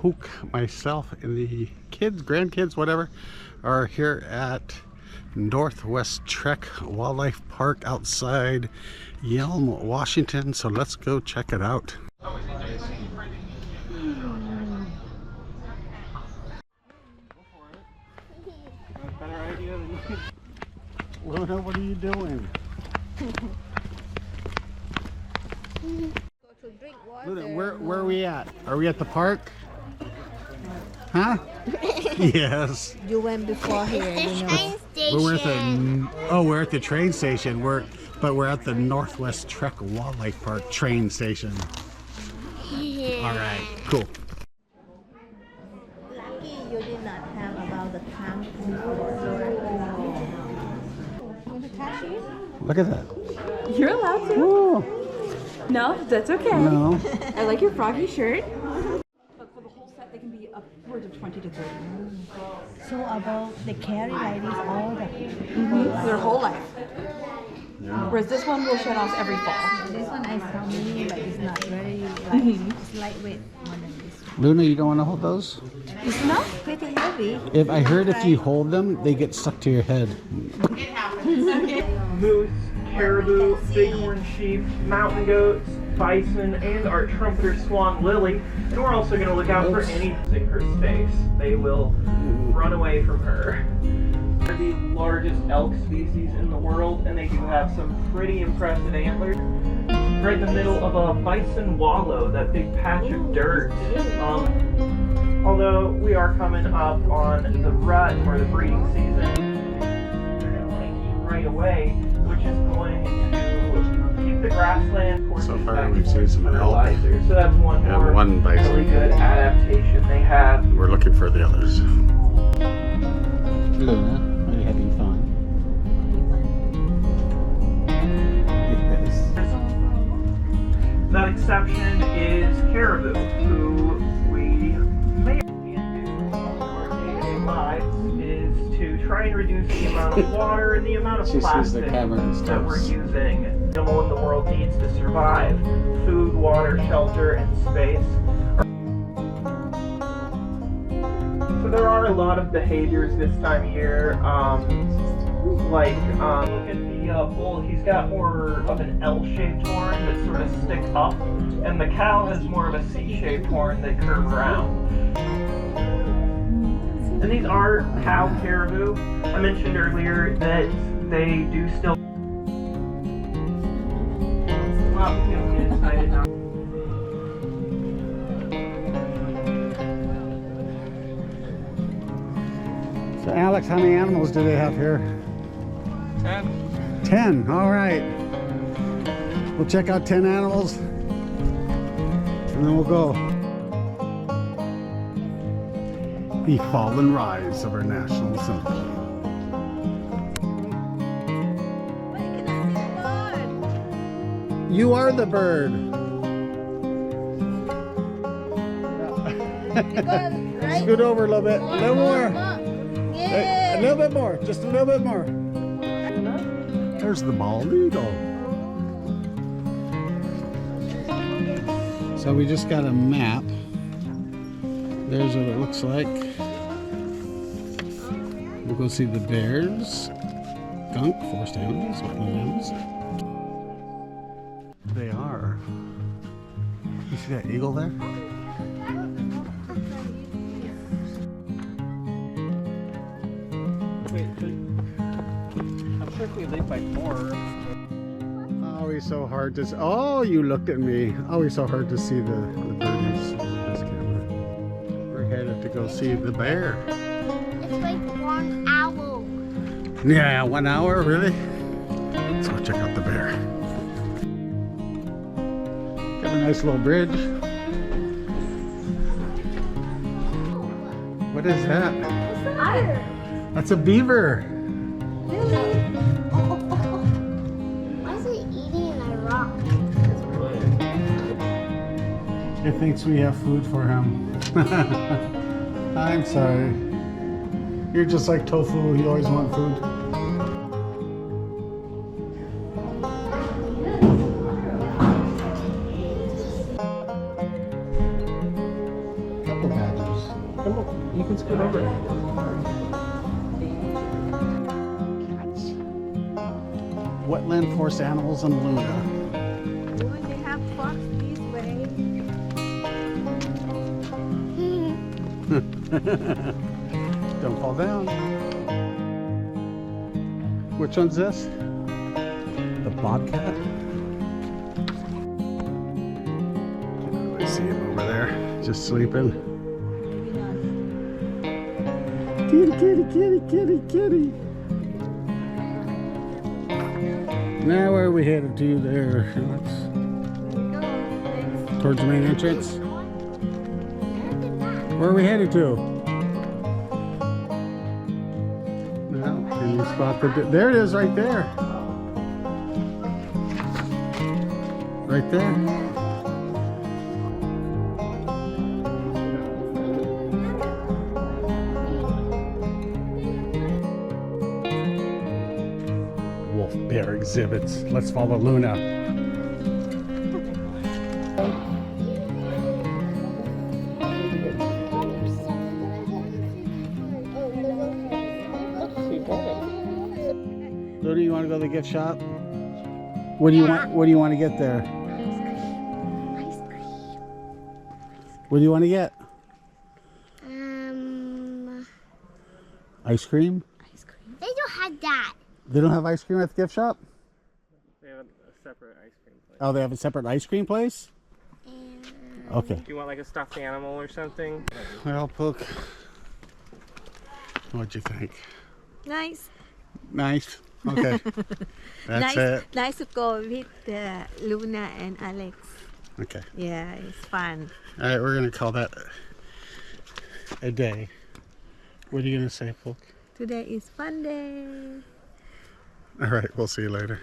Hook, myself, and the kids, grandkids, whatever, are here at Northwest Trek Wildlife Park outside Yelm, Washington. So let's go check it out. Luna, what are you doing? To drink water. Luna, where are we at? Are we at the park? Huh? Yes. You went before here, you know. We're at we're at the train station. We're at the Northwest Trek Wildlife Park train station. Yeah. All right, cool. Lucky you did not have about the tram. Want to touch it? Look at that. You're allowed to. Ooh. No, that's okay. No. I like your froggy shirt. But for the whole set, they can be upwards of 20 to 30. So about they carry like this all the Their whole life. Whereas this one will shed off every fall. This one I saw mini, but it's not very light. It's lightweight more than this one. Luna, you don't want to hold those? It's not? Pretty heavy. If I heard if you hold them, they get stuck to your head. Moose, caribou, bighorn sheep, mountain goats, bison, and our trumpeter swan Lily. And we're also going to look out for anything in her space. They will run away from her. They're the largest elk species in the world, and they do have some pretty impressive antlers. Right in the middle of a bison wallow, that big patch of dirt. Although we are coming up on the rut or the breeding season, they're going to want to eat right away, which is going to keep the grassland portions So far back we've seen some elk fertilizer. So that's one and more one bison. really good adaptation they have. We're looking for the others. Luna, are you having fun? Yes. That exception is caribou, who we may do our day-to-day lives is to try and reduce the amount of water and the amount of She sees the plastic camera and that stuff. we're using. The animal in the world needs to survive. Food, water, shelter, and space. So there are a lot of behaviors this time of year, look at the bull, he's got more of an L-shaped horn that sort of stick up, and the cow has more of a C-shaped horn that curve around. And these are cow caribou. I mentioned earlier that they do still... Well, get excited now. So Alex, how many animals do they have here? 10. 10, all right. We'll check out 10 animals and then we'll go. The fall and rise of our national symbol. Wait, can I see the bird? You are the bird. Right? Scoot over a little bit, a little more. Yeah. A little bit more, just a little bit more. There's the bald eagle. So we just got a map. There's what it looks like. We'll go see the bears, skunk, forest animals, wetland animals. They are. You see that eagle there? I'm sure if we leave by 4. Always so hard to see. Oh, you looked at me. Always so hard to see the birdies with this camera. We're headed to go see the bear. It's like 1 hour. Yeah, 1 hour, really? Let's go check out the bear. Got a nice little bridge. What is that? That's a beaver. Why is it eating a rock? It thinks we have food for him. I'm sorry. You're just like tofu, you always want food. couple badgers. Come on, you can scoot over. Wetland forest animals in Luna. Oh, they have fox this way. Don't fall down. Which one's this? The bobcat? I see him over there, just sleeping. Maybe Kitty, not. kitty, kitty, kitty, kitty. Now where are we headed to there? Let's, There we go. Next. towards the main entrance. Where are we headed to? Now, can you spot the... There it is, right there. Right there. Wolf bear exhibits. Let's follow Luna. Luna, you want to go to the gift shop? What do you want? What do you want to get there? Ice cream. What do you want to get? Ice Ice cream. cream? They don't have that. They don't have ice cream at the gift shop? They have a separate ice cream place. Oh, they have a separate ice cream place? Okay. Do you want like a stuffed animal or something? Well, Pook, what'd you think? Nice. Nice. Okay. That's nice. it. Nice to go with Luna and Alex. Okay. Yeah, it's fun. All right, we're going to call that a day. What are you going to say, Pook? Today is fun day. All right, we'll see you later.